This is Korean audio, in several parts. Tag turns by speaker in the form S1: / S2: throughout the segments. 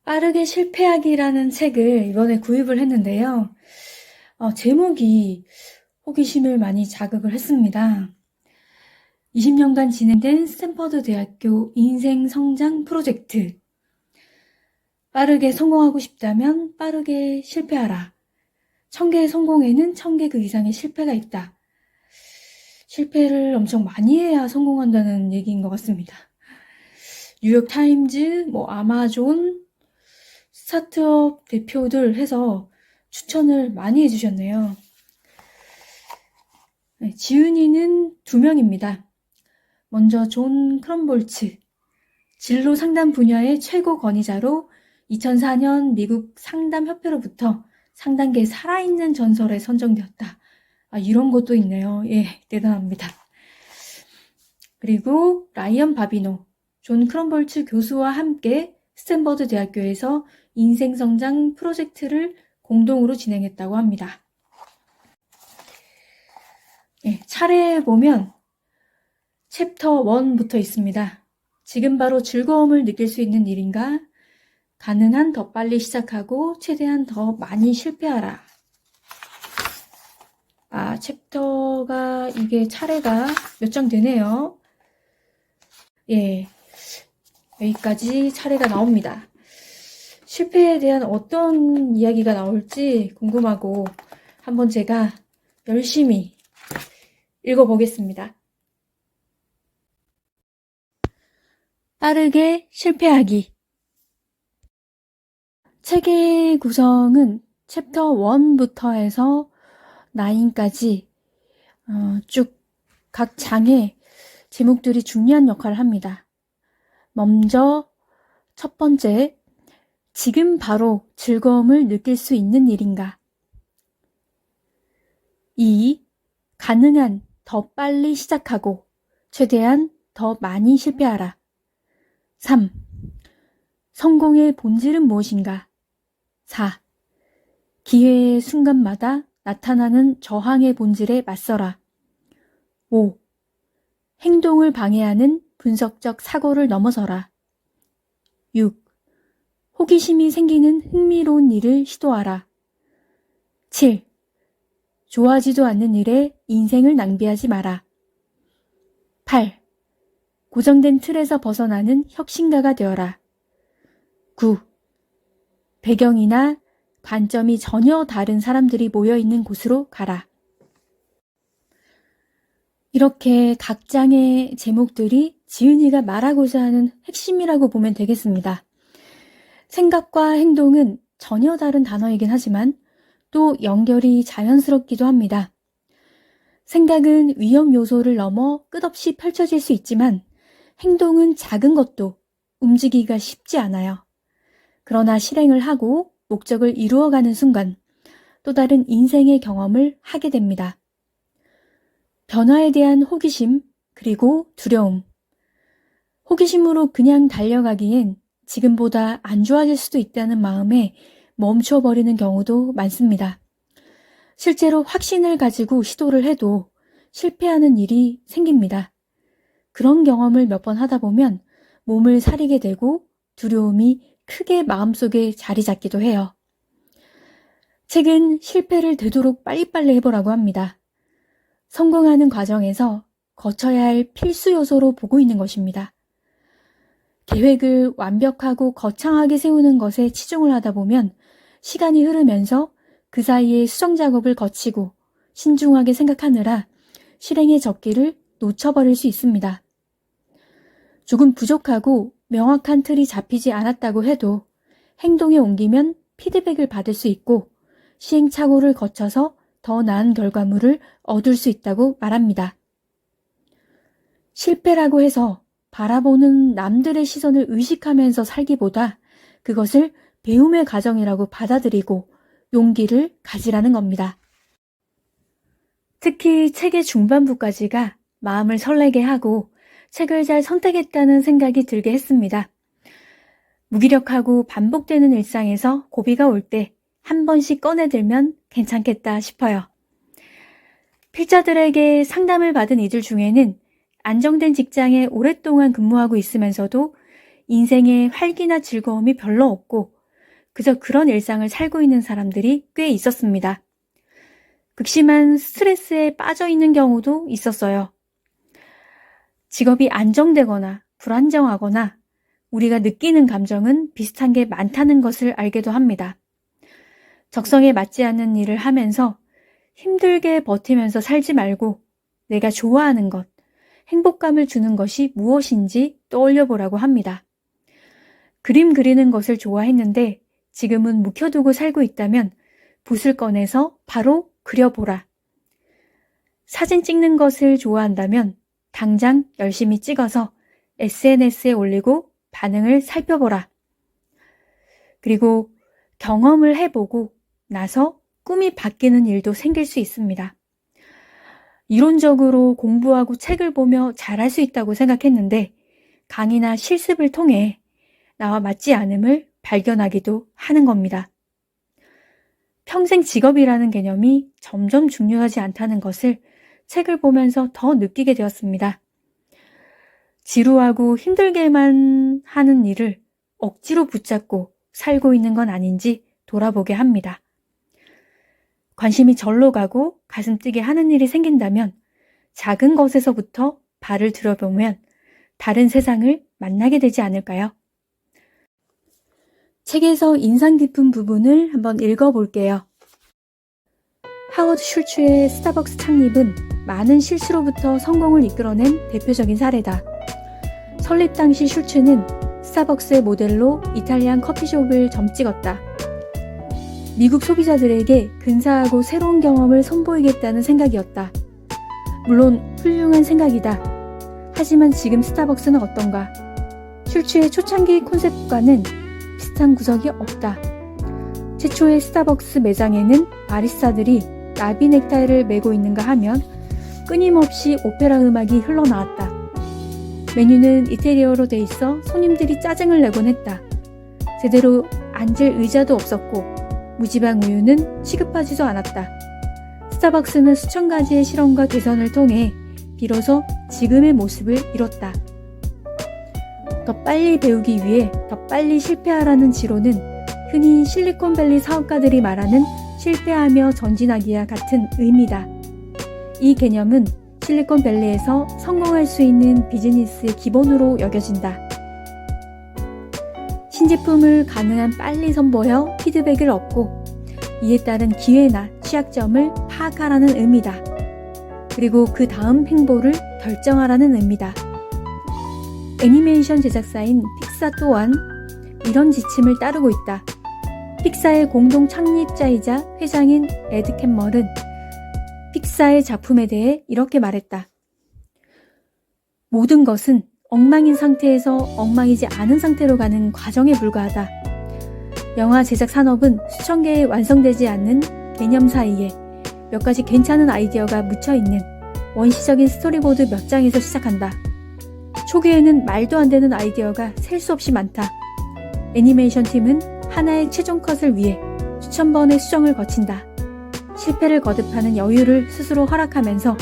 S1: 빠르게 실패하기라는 책을 이번에 구입을 했는데요. 제목이 호기심을 많이 자극을 했습니다. 20년간 진행된 스탠퍼드 대학교 인생 성장 프로젝트. 빠르게 성공하고 싶다면 빠르게 실패하라. 1000개의 성공에는 1000개 그 이상의 실패가 있다. 실패를 엄청 많이 해야 성공한다는 얘기인 것 같습니다. 뉴욕타임즈, 아마존, 스타트업 대표들 해서 추천을 많이 해주셨네요. 지은이는 2명입니다. 먼저 존 크럼볼츠, 진로 상담 분야의 최고 권위자로 2004년 미국 상담협회로부터 상담계 살아있는 전설에 선정되었다. 이런 것도 있네요. 대단합니다. 그리고 라이언 바비노, 존 크럼볼츠 교수와 함께 스탠퍼드 대학교에서 인생성장 프로젝트를 공동으로 진행했다고 합니다. 차례에 보면 챕터 1부터 있습니다. 지금 바로 즐거움을 느낄 수 있는 일인가? 가능한 더 빨리 시작하고 최대한 더 많이 실패하라. 챕터가 이게 차례가 몇 장 되네요. 여기까지 차례가 나옵니다. 실패에 대한 어떤 이야기가 나올지 궁금하고 한번 제가 열심히 읽어보겠습니다. 빠르게 실패하기. 책의 구성은 챕터 1부터 해서 9까지 쭉 각 장의 제목들이 중요한 역할을 합니다. 먼저 첫 번째, 지금 바로 즐거움을 느낄 수 있는 일인가? 2. 가능한 더 빨리 시작하고 최대한 더 많이 실패하라. 3. 성공의 본질은 무엇인가? 4. 기회의 순간마다 나타나는 저항의 본질에 맞서라. 5. 행동을 방해하는 분석적 사고를 넘어서라. 6. 호기심이 생기는 흥미로운 일을 시도하라. 7. 좋아하지도 않는 일에 인생을 낭비하지 마라. 8. 고정된 틀에서 벗어나는 혁신가가 되어라. 9. 배경이나 관점이 전혀 다른 사람들이 모여있는 곳으로 가라. 이렇게 각 장의 제목들이 지은이가 말하고자 하는 핵심이라고 보면 되겠습니다. 생각과 행동은 전혀 다른 단어이긴 하지만 또 연결이 자연스럽기도 합니다. 생각은 위험 요소를 넘어 끝없이 펼쳐질 수 있지만 행동은 작은 것도 움직이기가 쉽지 않아요. 그러나 실행을 하고 목적을 이루어가는 순간 또 다른 인생의 경험을 하게 됩니다. 변화에 대한 호기심 그리고 두려움. 호기심으로 그냥 달려가기엔 지금보다 안 좋아질 수도 있다는 마음에 멈춰버리는 경우도 많습니다. 실제로 확신을 가지고 시도를 해도 실패하는 일이 생깁니다. 그런 경험을 몇 번 하다 보면 몸을 사리게 되고 두려움이 크게 마음속에 자리 잡기도 해요. 책은 실패를 되도록 빨리빨리 해보라고 합니다. 성공하는 과정에서 거쳐야 할 필수 요소로 보고 있는 것입니다. 계획을 완벽하고 거창하게 세우는 것에 치중을 하다 보면 시간이 흐르면서 그 사이에 수정 작업을 거치고 신중하게 생각하느라 실행의 적기를 놓쳐버릴 수 있습니다. 조금 부족하고 명확한 틀이 잡히지 않았다고 해도 행동에 옮기면 피드백을 받을 수 있고 시행착오를 거쳐서 더 나은 결과물을 얻을 수 있다고 말합니다. 실패라고 해서 바라보는 남들의 시선을 의식하면서 살기보다 그것을 배움의 과정이라고 받아들이고 용기를 가지라는 겁니다. 특히 책의 중반부까지가 마음을 설레게 하고 책을 잘 선택했다는 생각이 들게 했습니다. 무기력하고 반복되는 일상에서 고비가 올 때 한 번씩 꺼내들면 괜찮겠다 싶어요. 필자들에게 상담을 받은 이들 중에는 안정된 직장에 오랫동안 근무하고 있으면서도 인생에 활기나 즐거움이 별로 없고 그저 그런 일상을 살고 있는 사람들이 꽤 있었습니다. 극심한 스트레스에 빠져 있는 경우도 있었어요. 직업이 안정되거나 불안정하거나 우리가 느끼는 감정은 비슷한 게 많다는 것을 알게도 합니다. 적성에 맞지 않는 일을 하면서 힘들게 버티면서 살지 말고 내가 좋아하는 것, 행복감을 주는 것이 무엇인지 떠올려 보라고 합니다. 그림 그리는 것을 좋아했는데 지금은 묵혀두고 살고 있다면 붓을 꺼내서 바로 그려보라. 사진 찍는 것을 좋아한다면 당장 열심히 찍어서 SNS에 올리고 반응을 살펴보라. 그리고 경험을 해보고 나서 꿈이 바뀌는 일도 생길 수 있습니다. 이론적으로 공부하고 책을 보며 잘할 수 있다고 생각했는데 강의나 실습을 통해 나와 맞지 않음을 발견하기도 하는 겁니다. 평생 직업이라는 개념이 점점 중요하지 않다는 것을 책을 보면서 더 느끼게 되었습니다. 지루하고 힘들게만 하는 일을 억지로 붙잡고 살고 있는 건 아닌지 돌아보게 합니다. 관심이 절로 가고 가슴 뛰게 하는 일이 생긴다면 작은 것에서부터 발을 들여보면 다른 세상을 만나게 되지 않을까요? 책에서 인상 깊은 부분을 한번 읽어볼게요. 하워드 슐츠의 스타벅스 창립은 많은 실수로부터 성공을 이끌어낸 대표적인 사례다. 설립 당시 슐츠는 스타벅스의 모델로 이탈리안 커피숍을 점찍었다. 미국 소비자들에게 근사하고 새로운 경험을 선보이겠다는 생각이었다. 물론 훌륭한 생각이다. 하지만 지금 스타벅스는 어떤가? 슐츠의 초창기 콘셉트과는 비슷한 구석이 없다. 최초의 스타벅스 매장에는 바리스타들이 나비 넥타이를 메고 있는가 하면 끊임없이 오페라 음악이 흘러나왔다. 메뉴는 인테리어로 돼 있어 손님들이 짜증을 내곤 했다. 제대로 앉을 의자도 없었고 무지방 우유는 취급하지도 않았다. 스타벅스는 수천 가지의 실험과 개선을 통해 비로소 지금의 모습을 이뤘다. 더 빨리 배우기 위해 더 빨리 실패하라는 지론은 흔히 실리콘밸리 사업가들이 말하는 실패하며 전진하기와 같은 의미다. 이 개념은 실리콘밸리에서 성공할 수 있는 비즈니스의 기본으로 여겨진다. 신제품을 가능한 빨리 선보여 피드백을 얻고 이에 따른 기회나 취약점을 파악하라는 의미다. 그리고 그 다음 행보를 결정하라는 의미다. 애니메이션 제작사인 픽사 또한 이런 지침을 따르고 있다. 픽사의 공동 창립자이자 회장인 에드 캠멀은 픽사의 작품에 대해 이렇게 말했다. 모든 것은 엉망인 상태에서 엉망이지 않은 상태로 가는 과정에 불과하다. 영화 제작 산업은 수천 개의 완성되지 않는 개념 사이에 몇 가지 괜찮은 아이디어가 묻혀있는 원시적인 스토리보드 몇 장에서 시작한다. 초기에는 말도 안 되는 아이디어가 셀 수 없이 많다. 애니메이션 팀은 하나의 최종 컷을 위해 수천 번의 수정을 거친다. 실패를 거듭하는 여유를 스스로 허락하면서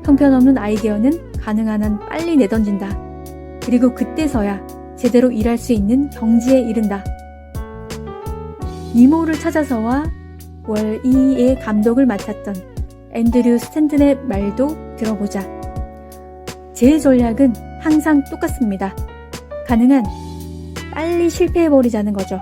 S1: 형편없는 아이디어는 가능한 한 빨리 내던진다. 그리고 그때서야 제대로 일할 수 있는 경지에 이른다. 니모를 찾아서와 월2의 감독을 맡았던 앤드류 스탠튼의 말도 들어보자. 제 전략은 항상 똑같습니다. 가능한 빨리 실패해버리자는 거죠.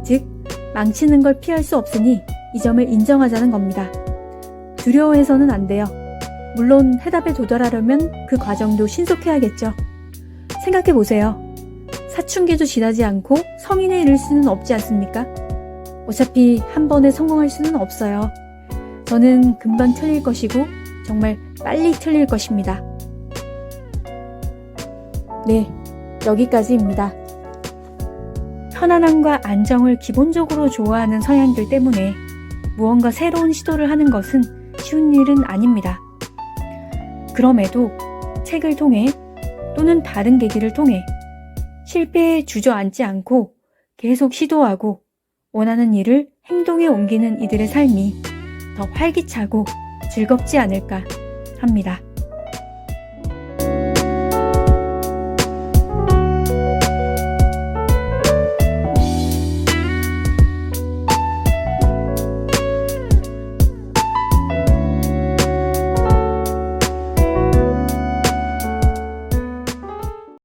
S1: 즉, 망치는 걸 피할 수 없으니 이 점을 인정하자는 겁니다. 두려워해서는 안 돼요. 물론 해답에 도달하려면 그 과정도 신속해야겠죠. 생각해보세요. 사춘기도 지나지 않고 성인에 이를 수는 없지 않습니까? 어차피 한 번에 성공할 수는 없어요. 저는 금방 틀릴 것이고 정말 빨리 틀릴 것입니다. 네, 여기까지입니다. 편안함과 안정을 기본적으로 좋아하는 성향들 때문에 무언가 새로운 시도를 하는 것은 쉬운 일은 아닙니다. 그럼에도 책을 통해 또는 다른 계기를 통해 실패에 주저앉지 않고 계속 시도하고 원하는 일을 행동에 옮기는 이들의 삶이 더 활기차고 즐겁지 않을까 합니다.